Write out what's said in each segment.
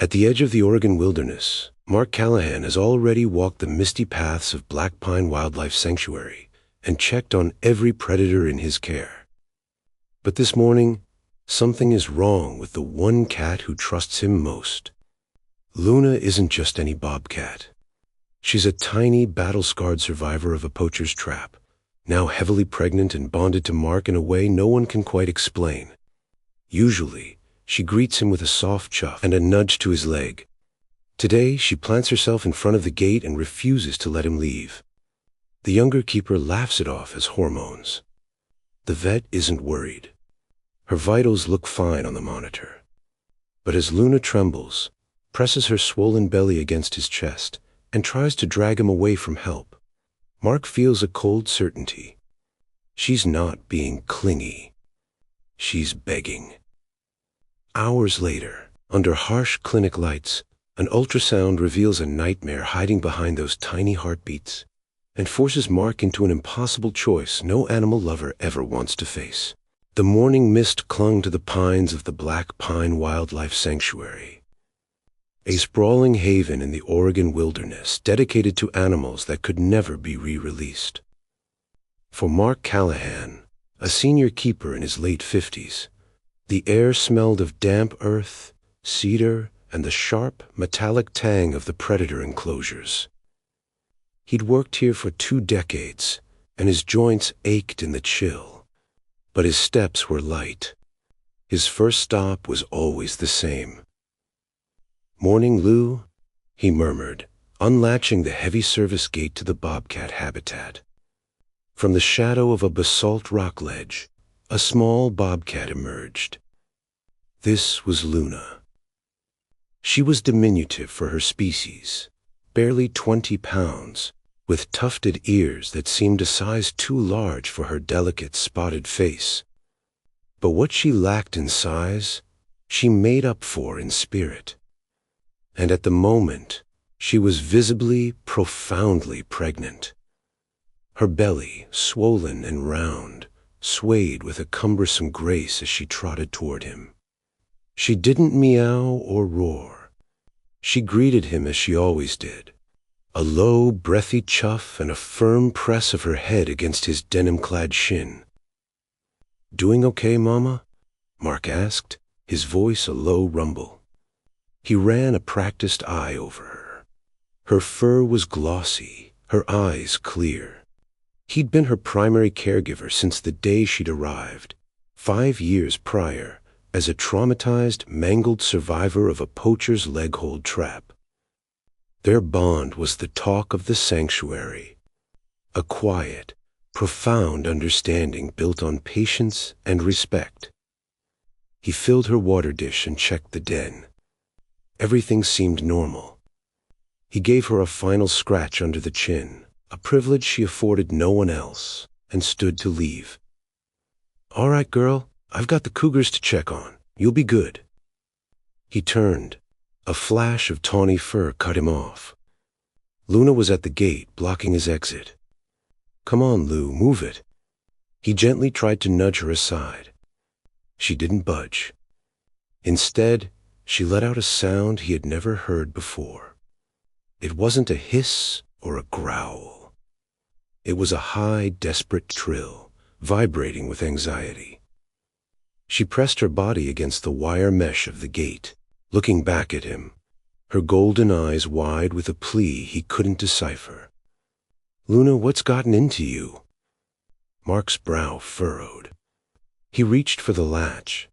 At the edge of the Oregon wilderness, Mark Callahan has already walked the misty paths of Black Pine Wildlife Sanctuary and checked on every predator in his care. But this morning, something is wrong with the one cat who trusts him most. Luna isn't just any bobcat. She's a tiny, battle-scarred survivor of a poacher's trap, now heavily pregnant and bonded to Mark in a way no one can quite explain. Usually, she greets him with a soft chuff and a nudge to his leg. Today, she plants herself in front of the gate and refuses to let him leave. The younger keeper laughs it off as hormones. The vet isn't worried. Her vitals look fine on the monitor. But as Luna trembles, presses her swollen belly against his chest, and tries to drag him away from help, Mark feels a cold certainty. She's not being clingy. She's begging. Hours later, under harsh clinic lights, an ultrasound reveals a nightmare hiding behind those tiny heartbeats and forces Mark into an impossible choice no animal lover ever wants to face. The morning mist clung to the pines of the Black Pine Wildlife Sanctuary, a sprawling haven in the Oregon wilderness dedicated to animals that could never be re-released. For Mark Callahan, a senior keeper in his late 50s, the air smelled of damp earth, cedar, and the sharp, metallic tang of the predator enclosures. He'd worked here for 2 decades, and his joints ached in the chill. But his steps were light. His first stop was always the same. "Morning, Lou," he murmured, unlatching the heavy service gate to the bobcat habitat. From the shadow of a basalt rock ledge, a small bobcat emerged. This was Luna. She was diminutive for her species, barely 20 pounds, with tufted ears that seemed a size too large for her delicate, spotted face. But what she lacked in size, she made up for in spirit. And at the moment, she was visibly, profoundly pregnant. Her belly, swollen and round, swayed with a cumbersome grace as she trotted toward him. She didn't meow or roar. She greeted him as she always did, a low, breathy chuff and a firm press of her head against his denim-clad shin. "Doing okay, Mama?" Mark asked, his voice a low rumble. He ran a practiced eye over her. Her fur was glossy, her eyes clear. He'd been her primary caregiver since the day she'd arrived, 5 years prior, as a traumatized, mangled survivor of a poacher's leg-hold trap. Their bond was the talk of the sanctuary, a quiet, profound understanding built on patience and respect. He filled her water dish and checked the den. Everything seemed normal. He gave her a final scratch under the chin, a privilege she afforded no one else, and stood to leave. "All right, girl, I've got the cougars to check on. You'll be good." He turned. A flash of tawny fur cut him off. Luna was at the gate, blocking his exit. "Come on, Lou, move it." He gently tried to nudge her aside. She didn't budge. Instead, she let out a sound he had never heard before. It wasn't a hiss or a growl. It was a high, desperate trill, vibrating with anxiety. She pressed her body against the wire mesh of the gate, looking back at him, her golden eyes wide with a plea he couldn't decipher. "Luna, what's gotten into you?" Mark's brow furrowed. He reached for the latch.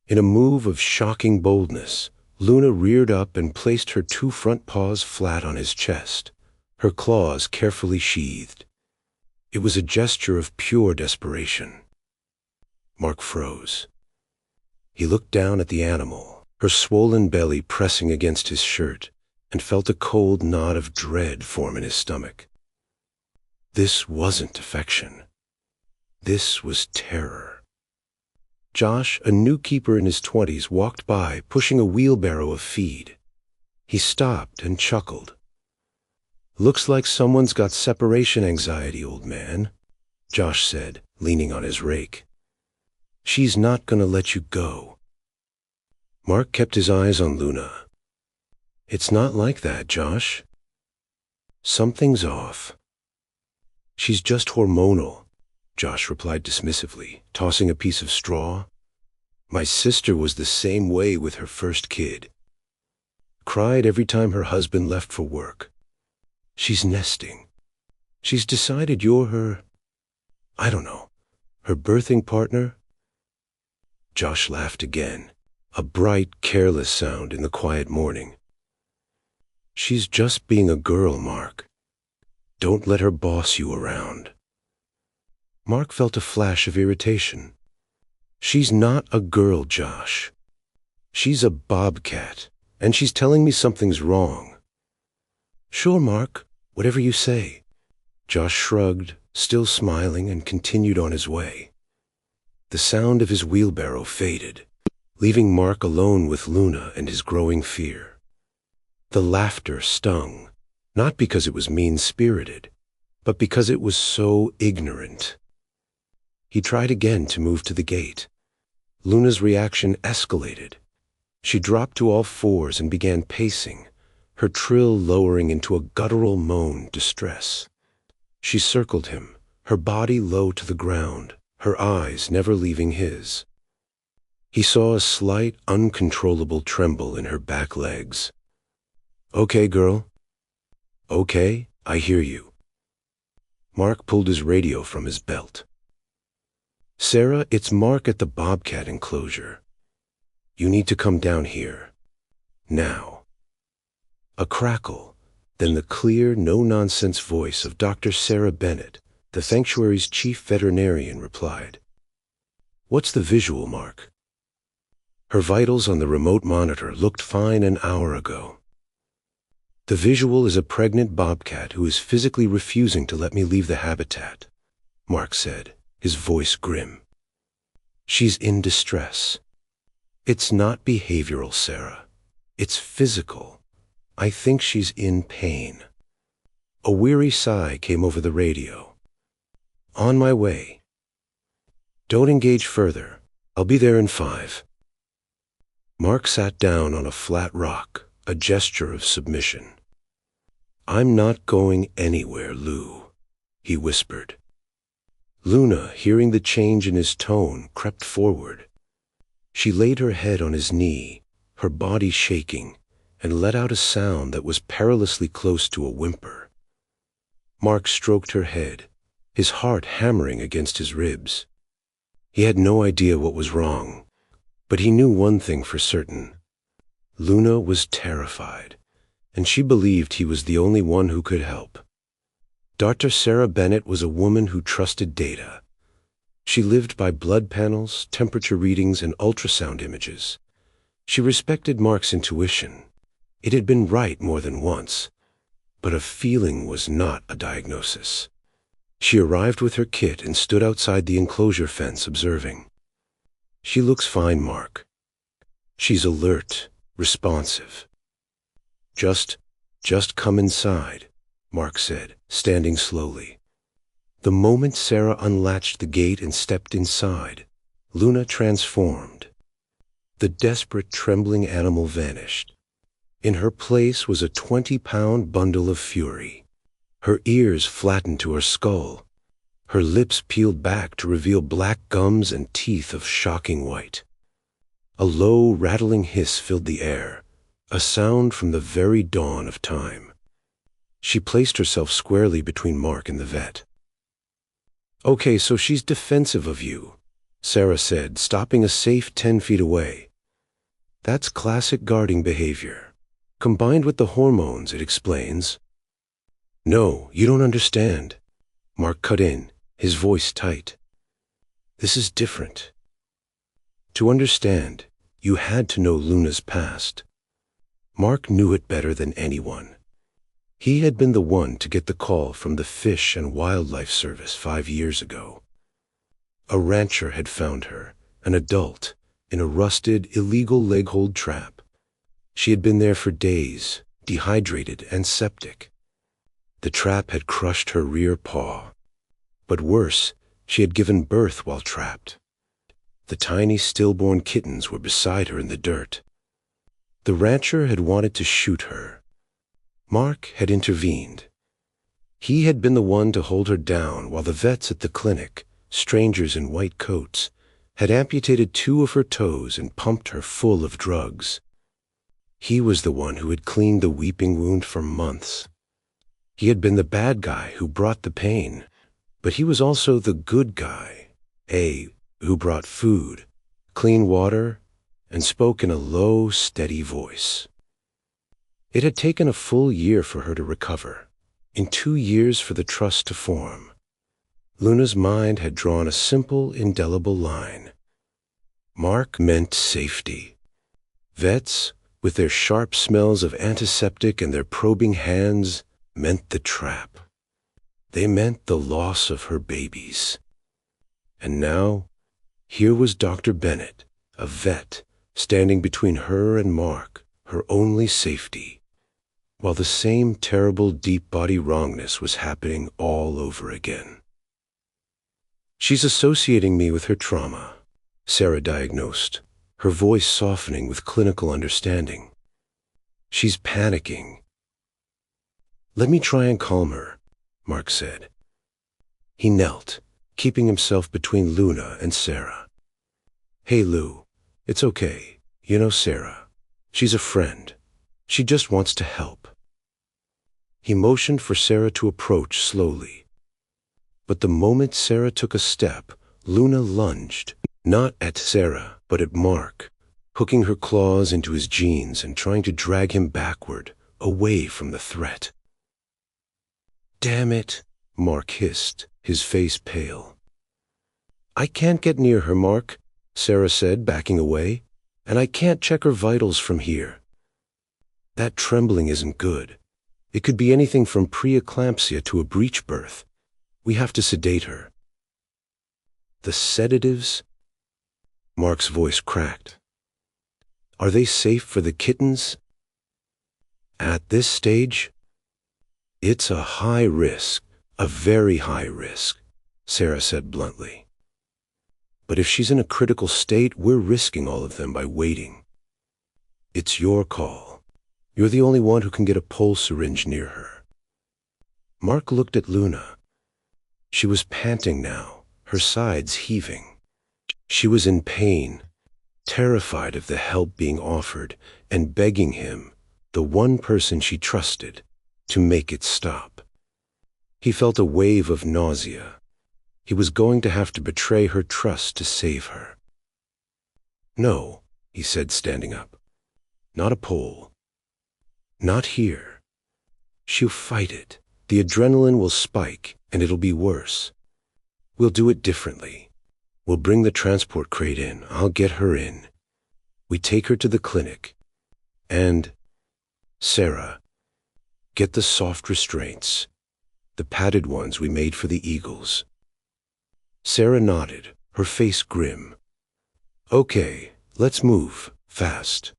In a move of shocking boldness, Luna reared up and placed her 2 front paws flat on his chest, her claws carefully sheathed. It was a gesture of pure desperation. Mark froze. He looked down at the animal, her swollen belly pressing against his shirt, and felt a cold knot of dread form in his stomach. This wasn't affection. This was terror. Josh, a new keeper in his 20s, walked by, pushing a wheelbarrow of feed. He stopped and chuckled. "Looks like someone's got separation anxiety, old man," Josh said, leaning on his rake. "She's not gonna let you go." Mark kept his eyes on Luna. It's not like that, Josh. Something's off. She's just hormonal, Josh replied dismissively, tossing a piece of straw. My sister was the same way with her first kid. Cried every time her husband left for work. She's nesting. She's decided you're her, I don't know, her birthing partner? Josh laughed again, a bright, careless sound in the quiet morning. She's just being a girl, Mark. Don't let her boss you around. Mark felt a flash of irritation. She's not a girl, Josh. She's a bobcat, and she's telling me something's wrong. Sure, Mark, whatever you say. Josh shrugged, still smiling, and continued on his way. The sound of his wheelbarrow faded, leaving Mark alone with Luna and his growing fear. The laughter stung, not because it was mean-spirited, but because it was so ignorant. He tried again to move to the gate. Luna's reaction escalated. She dropped to all fours and began pacing, her trill lowering into a guttural moan distress. She circled him, her body low to the ground, her eyes never leaving his. He saw a slight, uncontrollable tremble in her back legs. Okay, girl. Okay, I hear you. Mark pulled his radio from his belt. Sarah, it's Mark at the Bobcat enclosure. You need to come down here. Now. A crackle, then the clear, no-nonsense voice of Dr. Sarah Bennett, the sanctuary's chief veterinarian, replied. What's the visual, Mark? Her vitals on the remote monitor looked fine an hour ago. The visual is a pregnant bobcat who is physically refusing to let me leave the habitat, Mark said, his voice grim. She's in distress. It's not behavioral, Sarah. It's physical. I think she's in pain. A weary sigh came over the radio. On my way. Don't engage further. I'll be there in 5. Mark sat down on a flat rock, a gesture of submission. I'm not going anywhere, Lou, he whispered. Luna, hearing the change in his tone, crept forward. She laid her head on his knee, her body shaking, and let out a sound that was perilously close to a whimper. Mark stroked her head, his heart hammering against his ribs. He had no idea what was wrong, but he knew one thing for certain. Luna was terrified, and she believed he was the only one who could help. Dr. Sarah Bennett was a woman who trusted data. She lived by blood panels, temperature readings, and ultrasound images. She respected Mark's intuition. It had been right more than once, but a feeling was not a diagnosis. She arrived with her kit and stood outside the enclosure fence observing. She looks fine, Mark. She's alert, responsive. Just come inside, Mark said, standing slowly. The moment Sarah unlatched the gate and stepped inside, Luna transformed. The desperate, trembling animal vanished. In her place was a 20-pound bundle of fury. Her ears flattened to her skull. Her lips peeled back to reveal black gums and teeth of shocking white. A low, rattling hiss filled the air, a sound from the very dawn of time. She placed herself squarely between Mark and the vet. Okay, so she's defensive of you, Sarah said, stopping a safe 10 feet away. That's classic guarding behavior. Combined with the hormones, it explains. No, you don't understand. Mark cut in, his voice tight. This is different. To understand, you had to know Luna's past. Mark knew it better than anyone. He had been the one to get the call from the Fish and Wildlife Service 5 years ago. A rancher had found her, an adult, in a rusted, illegal leg-hold trap. She had been there for days, dehydrated and septic. The trap had crushed her rear paw. But worse, she had given birth while trapped. The tiny stillborn kittens were beside her in the dirt. The rancher had wanted to shoot her. Mark had intervened. He had been the one to hold her down while the vets at the clinic, strangers in white coats, had amputated 2 of her toes and pumped her full of drugs. He was the one who had cleaned the weeping wound for months. He had been the bad guy who brought the pain, but he was also the good guy, who brought food, clean water, and spoke in a low, steady voice. It had taken a full year for her to recover, in 2 years for the trust to form. Luna's mind had drawn a simple, indelible line. Mark meant safety. Vets, with their sharp smells of antiseptic and their probing hands, meant the trap. They meant the loss of her babies. And now, here was Dr. Bennett, a vet, standing between her and Mark, her only safety, while the same terrible deep-body wrongness was happening all over again. "She's associating me with her trauma," Sarah diagnosed, her voice softening with clinical understanding. "She's panicking." "Let me try and calm her," Mark said. He knelt, keeping himself between Luna and Sarah. "Hey, Lou, it's okay. You know Sarah. She's a friend. She just wants to help." He motioned for Sarah to approach slowly. But the moment Sarah took a step, Luna lunged, not at Sarah, but at Mark, hooking her claws into his jeans and trying to drag him backward, away from the threat. "Damn it," Mark hissed, his face pale. "I can't get near her, Mark," Sarah said, backing away, "and I can't check her vitals from here. That trembling isn't good. It could be anything from preeclampsia to a breech birth. We have to sedate her." "The sedatives?" Mark's voice cracked. "Are they safe for the kittens?" "At this stage? It's a high risk, a very high risk," Sarah said bluntly. "But if she's in a critical state, we're risking all of them by waiting. It's your call. You're the only one who can get a pulse syringe near her." Mark looked at Luna. She was panting now, her sides heaving. She was in pain, terrified of the help being offered, and begging him, the one person she trusted, to make it stop. He felt a wave of nausea. He was going to have to betray her trust to save her. "No," he said, standing up. "Not a pole. Not here. She'll fight it. The adrenaline will spike, and it'll be worse. We'll do it differently. We'll bring the transport crate in. I'll get her in. We take her to the clinic. And, Sarah, get the soft restraints, the padded ones we made for the eagles." Sarah nodded, her face grim. "Okay, let's move, fast."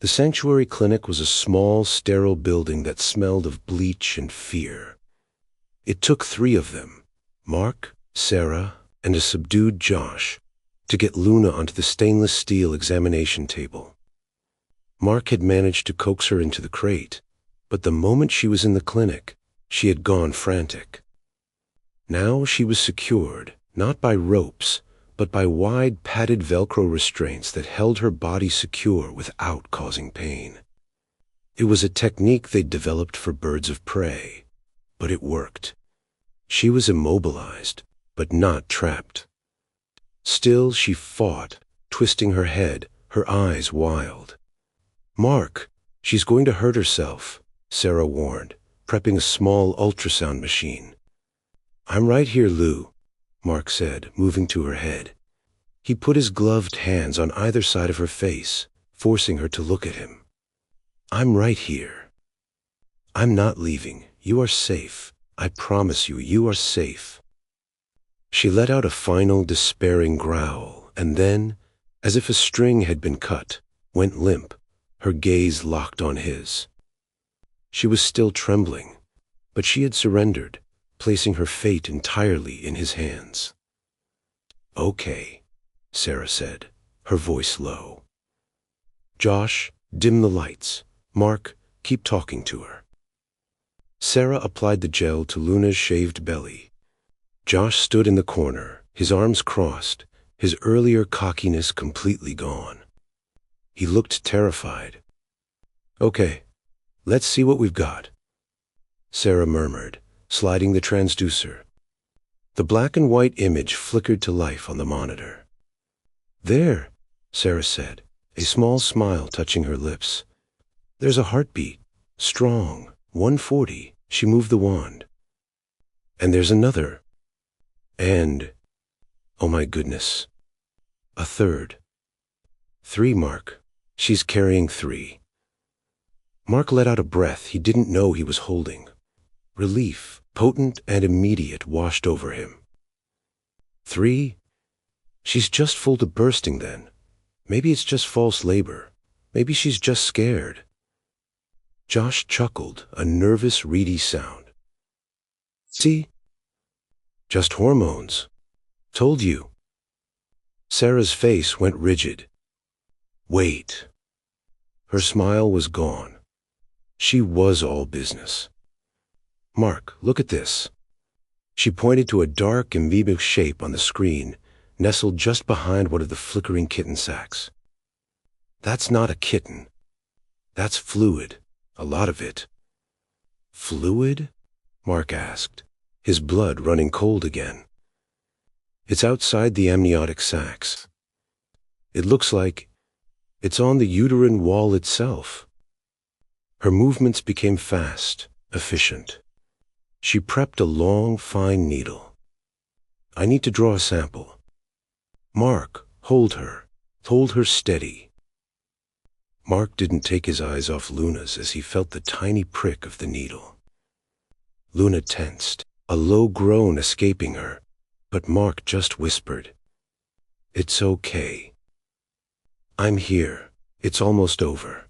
The sanctuary clinic was a small, sterile building that smelled of bleach and fear. It took 3 of them, Mark, Sarah, and a subdued Josh, to get Luna onto the stainless steel examination table. Mark had managed to coax her into the crate, but the moment she was in the clinic, she had gone frantic. Now she was secured, not by ropes, but by wide padded Velcro restraints that held her body secure without causing pain. It was a technique they'd developed for birds of prey, but it worked. She was immobilized, but not trapped. Still she fought, twisting her head, her eyes wild. "Mark, she's going to hurt herself," Sarah warned, prepping a small ultrasound machine. "I'm right here, Lou," Mark said, moving to her head. He put his gloved hands on either side of her face, forcing her to look at him. "I'm right here. I'm not leaving. You are safe. I promise you, you are safe." She let out a final despairing growl, and then, as if a string had been cut, went limp, her gaze locked on his. She was still trembling, but she had surrendered, placing her fate entirely in his hands. "Okay," Sarah said, her voice low. "Josh, Dim the lights. Mark, keep talking to her. Sarah applied the gel to Luna's shaved belly. Josh stood in the corner, his arms crossed, his earlier cockiness completely gone. He looked terrified. "Okay, let's see what we've got," Sarah murmured, sliding the transducer. The black and white image flickered to life on the monitor. "There," Sarah said, a small smile touching her lips. "There's a heartbeat. Strong. 140. She moved the wand. And there's another. And, oh my goodness, a third. 3, Mark. She's carrying 3. Mark let out a breath he didn't know he was holding. Relief, potent and immediate, washed over him. 3? She's just full to bursting then. Maybe it's just false labor. Maybe she's just scared. Josh chuckled, a nervous, reedy sound. "See? Just hormones. Told you." Sarah's face went rigid. "Wait." Her smile was gone. She was all business. "Mark, look at this." She pointed to a dark, amoebic shape on the screen, nestled just behind one of the flickering kitten sacks. "That's not a kitten. That's fluid. A lot of it." "Fluid?" Mark asked, his blood running cold again. "It's outside the amniotic sacs. It looks like it's on the uterine wall itself." Her movements became fast, efficient. She prepped a long, fine needle. "I need to draw a sample." "Mark, hold her. Hold her steady." Mark didn't take his eyes off Luna's as he felt the tiny prick of the needle. Luna tensed, a low groan escaping her, but Mark just whispered, "It's okay. I'm here. It's almost over."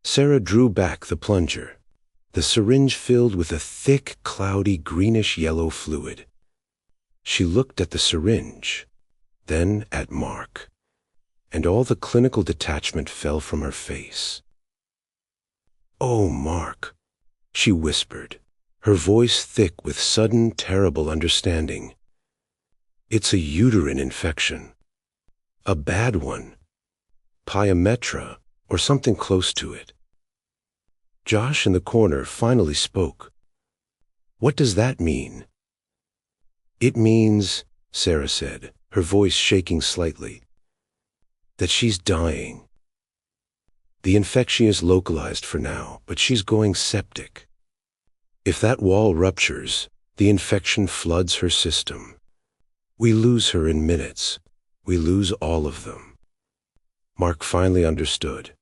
Sarah drew back the plunger, the syringe filled with a thick, cloudy, greenish-yellow fluid. She looked at the syringe, then at Mark, and all the clinical detachment fell from her face. "Oh, Mark," she whispered, her voice thick with sudden, terrible understanding. "It's a uterine infection. A bad one. Pyometra, or something close to it." Josh in the corner finally spoke. "What does that mean?" "It means," Sarah said, her voice shaking slightly, "that she's dying. The infection is localized for now, but she's going septic. If that wall ruptures, the infection floods her system. We lose her in minutes. We lose all of them." Mark finally understood.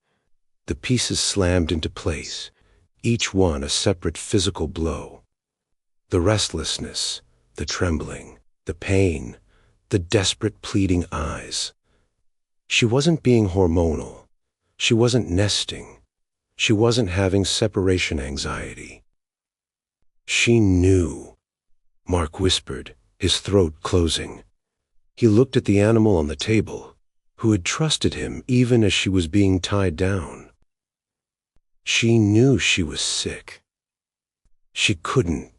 The pieces slammed into place, each one a separate physical blow. The restlessness, the trembling, the pain, the desperate pleading eyes. She wasn't being hormonal. She wasn't nesting. She wasn't having separation anxiety. She knew, Mark whispered, his throat closing. He looked at the animal on the table, who had trusted him even as she was being tied down. She knew she was sick. She couldn't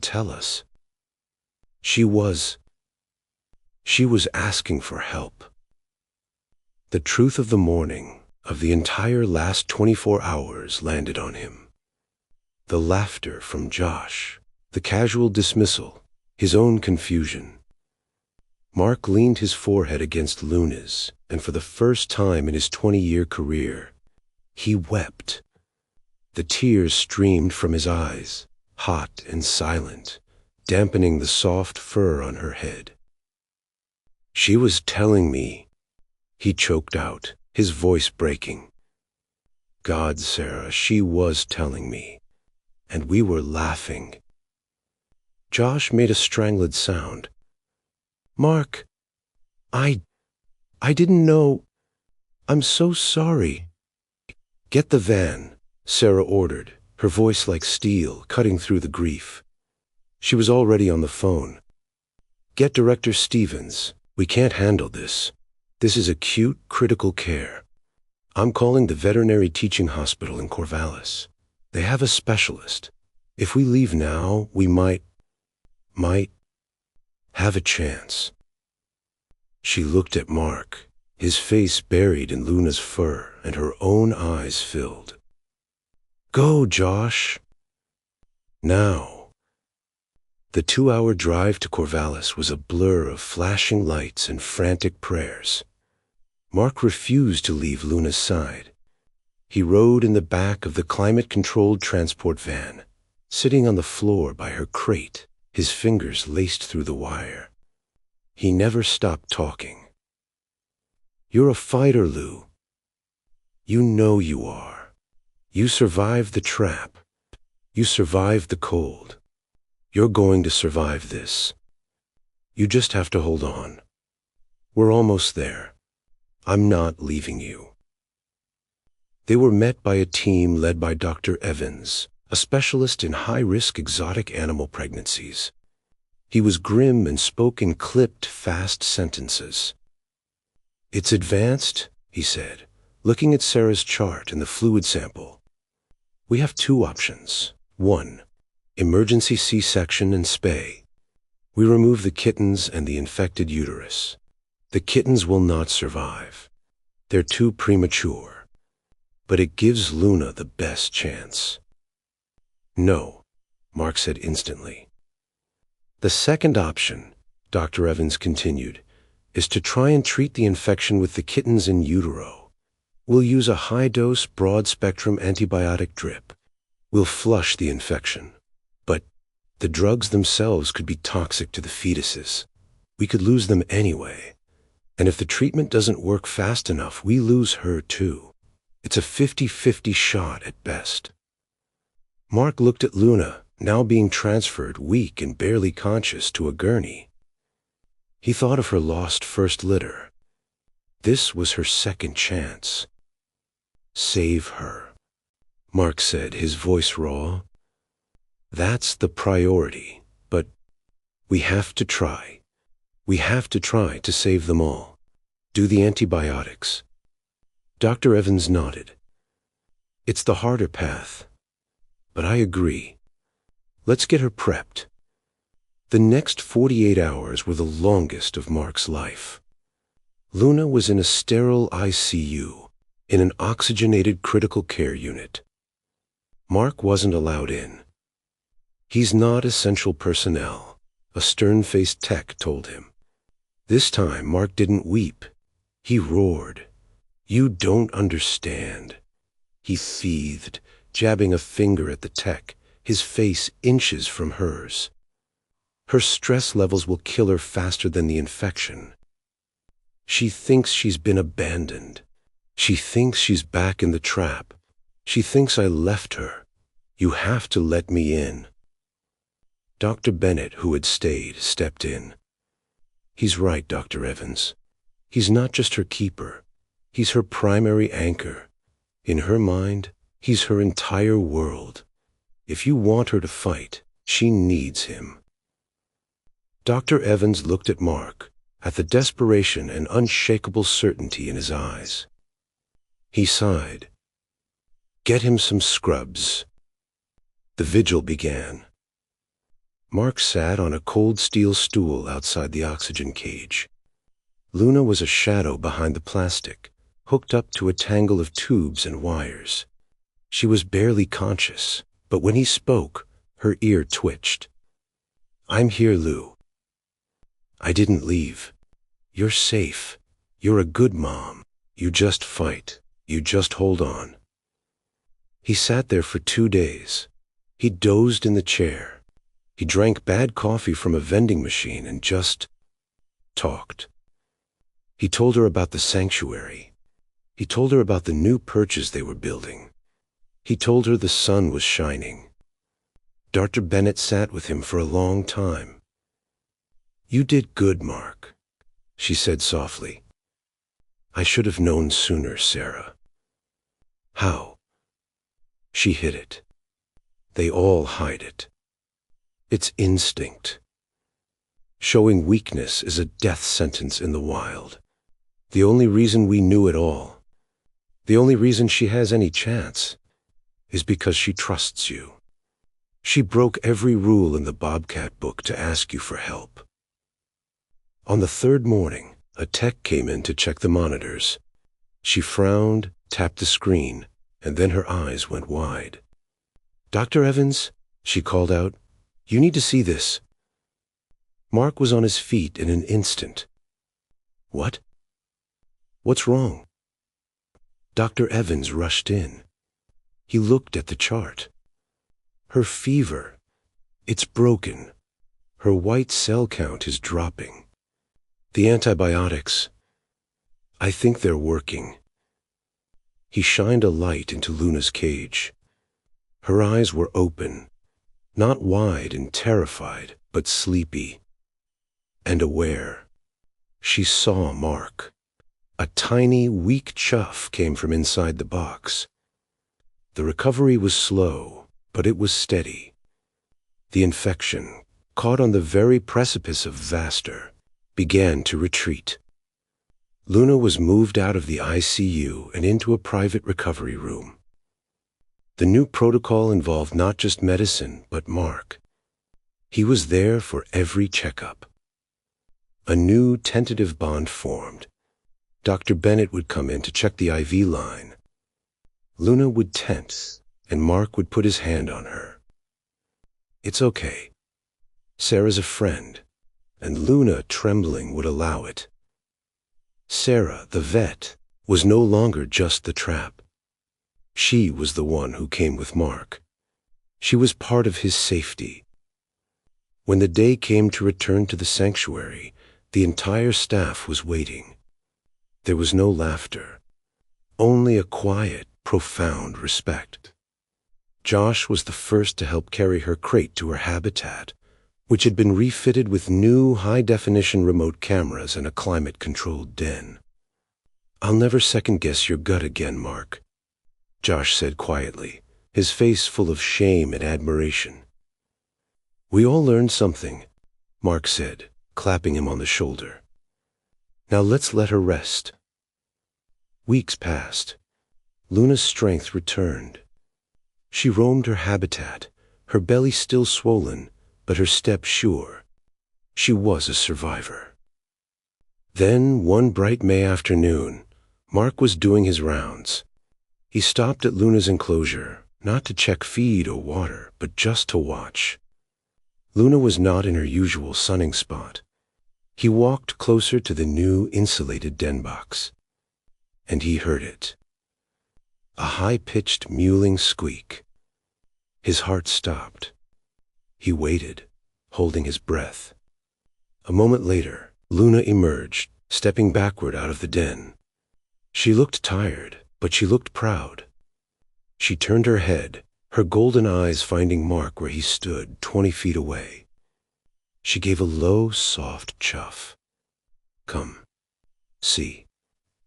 tell us. She was asking for help. The truth of the morning, of the entire last 24 hours, landed on him. The laughter from Josh, the casual dismissal, his own confusion. Mark leaned his forehead against Luna's, and for the first time in his 20-year career, he wept. The tears streamed from his eyes, hot and silent, dampening the soft fur on her head. "She was telling me," he choked out, his voice breaking. "God, Sarah, she was telling me. And we were laughing." Josh made a strangled sound. "Mark, I didn't know. I'm so sorry." "Get the van," Sarah ordered, her voice like steel, cutting through the grief. She was already on the phone. "Get Director Stevens. We can't handle this. This is acute, critical care. I'm calling the veterinary teaching hospital in Corvallis. They have a specialist. If we leave now, we might have a chance." She looked at Mark, his face buried in Luna's fur, and her own eyes filled. "Go, Josh. Now." The 2-hour drive to Corvallis was a blur of flashing lights and frantic prayers. Mark refused to leave Luna's side. He rode in the back of the climate-controlled transport van, sitting on the floor by her crate, his fingers laced through the wire. He never stopped talking. "You're a fighter, Lou. You know you are. You survived the trap. You survived the cold. You're going to survive this. You just have to hold on. We're almost there. I'm not leaving you." They were met by a team led by Dr. Evans, a specialist in high-risk exotic animal pregnancies. He was grim and spoke in clipped, fast sentences. "It's advanced," he said, looking at Sarah's chart and the fluid sample. "We have 2 options. 1, emergency C-section and spay. We remove the kittens and the infected uterus. The kittens will not survive. They're too premature. But it gives Luna the best chance." "No," Mark said instantly. "The second option," Dr. Evans continued, "is to try and treat the infection with the kittens in utero. We'll use a high-dose, broad-spectrum antibiotic drip. We'll flush the infection. But the drugs themselves could be toxic to the fetuses. We could lose them anyway. And if the treatment doesn't work fast enough, we lose her too. It's a 50-50 shot at best." Mark looked at Luna, now being transferred, weak and barely conscious, to a gurney. He thought of her lost first litter. This was her second chance. "Save her," Mark said, his voice raw. "That's the priority, but we have to try. We have to try to save them all. Do the antibiotics." Dr. Evans nodded. "It's the harder path. But I agree. Let's get her prepped." The next 48 hours were the longest of Mark's life. Luna was in a sterile ICU, in an oxygenated critical care unit. Mark wasn't allowed in. "He's not essential personnel," a stern-faced tech told him. This time, Mark didn't weep. He roared. "You don't understand." He seethed, jabbing a finger at the tech, his face inches from hers. "Her stress levels will kill her faster than the infection. She thinks she's been abandoned. She thinks she's back in the trap. She thinks I left her. You have to let me in." Dr. Bennett, who had stayed, stepped in. "He's right, Dr. Evans. He's not just her keeper. He's her primary anchor. In her mind, he's her entire world. If you want her to fight, she needs him." Dr. Evans looked at Mark, at the desperation and unshakable certainty in his eyes. He sighed. "Get him some scrubs." The vigil began. Mark sat on a cold steel stool outside the oxygen cage. Luna was a shadow behind the plastic, hooked up to a tangle of tubes and wires. She was barely conscious, but when he spoke, her ear twitched. "I'm here, Lou. I didn't leave. You're safe. You're a good mom. You just fight. You just hold on." He sat there for 2 days. He dozed in the chair. He drank bad coffee from a vending machine and just talked. He told her about the sanctuary. He told her about the new perches they were building. He told her the sun was shining. Dr. Bennett sat with him for a long time. "You did good, Mark," she said softly. "I should have known sooner, Sarah." "How?" She hid it. They all hide it. It's instinct. Showing weakness is a death sentence in the wild. The only reason we knew it all, The only reason she has any chance is because she trusts you. She broke every rule in the Bobcat book to ask you for help. On the third morning, a tech came in to check the monitors. She frowned, tapped the screen, and then her eyes went wide. "Dr. Evans," she called out, "you need to see this." Mark was on his feet in an instant. "What? What's wrong?" Dr. Evans rushed in. He looked at the chart. "Her fever. It's broken. Her white cell count is dropping. The antibiotics, I think they're working." He shined a light into Luna's cage. Her eyes were open, not wide and terrified, but sleepy and aware. She saw Mark. A tiny, weak chuff came from inside the box. The recovery was slow, but it was steady. The infection, caught on the very precipice of Vaster, began to retreat. Luna was moved out of the ICU and into a private recovery room. The new protocol involved not just medicine, but Mark. He was there for every checkup. A new tentative bond formed. Dr. Bennett would come in to check the IV line. Luna would tense, and Mark would put his hand on her. "It's okay. Sarah's a friend," and Luna, trembling, would allow it. Sarah, the vet, was no longer just the trap. She was the one who came with Mark. She was part of his safety. When the day came to return to the sanctuary, the entire staff was waiting. There was no laughter, only a quiet, profound respect. Josh was the first to help carry her crate to her habitat, which had been refitted with new high-definition remote cameras and a climate-controlled den. "I'll never second-guess your gut again, Mark," Josh said quietly, his face full of shame and admiration. "We all learned something," Mark said, clapping him on the shoulder. "Now let's let her rest." Weeks passed. Luna's strength returned. She roamed her habitat, her belly still swollen, but her step sure. She was a survivor. Then, one bright May afternoon, Mark was doing his rounds. He stopped at Luna's enclosure, not to check feed or water, but just to watch. Luna was not in her usual sunning spot. He walked closer to the new insulated den box, and he heard it. A high-pitched mewling squeak. His heart stopped. He waited, holding his breath. A moment later, Luna emerged, stepping backward out of the den. She looked tired, but she looked proud. She turned her head, her golden eyes finding Mark where he stood 20 feet away. She gave a low, soft chuff. "Come, see."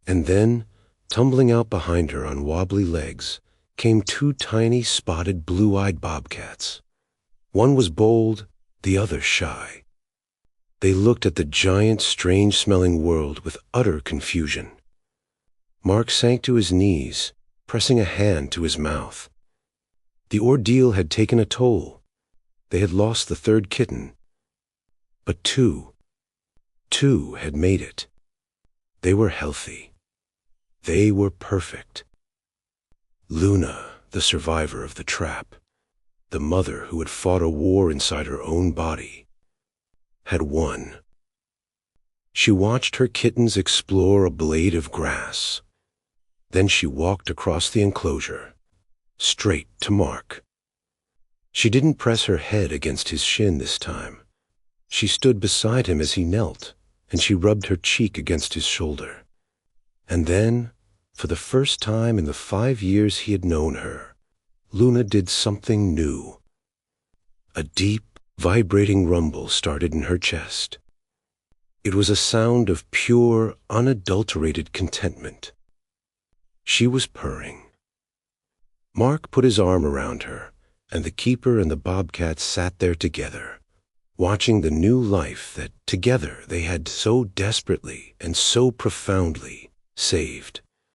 And then, tumbling out behind her on wobbly legs, came two tiny, spotted, blue-eyed bobcats. One was bold, the other shy. They looked at the giant, strange-smelling world with utter confusion. Mark sank to his knees, pressing a hand to his mouth. The ordeal had taken a toll. They had lost the third kitten. But two had made it. They were healthy. They were perfect. Luna, the survivor of the trap, the mother who had fought a war inside her own body, had won. She watched her kittens explore a blade of grass. Then she walked across the enclosure, straight to Mark. She didn't press her head against his shin this time. She stood beside him as he knelt, and she rubbed her cheek against his shoulder. And then, for the first time in the 5 years he had known her, Luna did something new. A deep, vibrating rumble started in her chest. It was a sound of pure, unadulterated contentment. She was purring. Mark put his arm around her, and the keeper and the bobcat sat there together, watching the new life that together they had so desperately and so profoundly saved.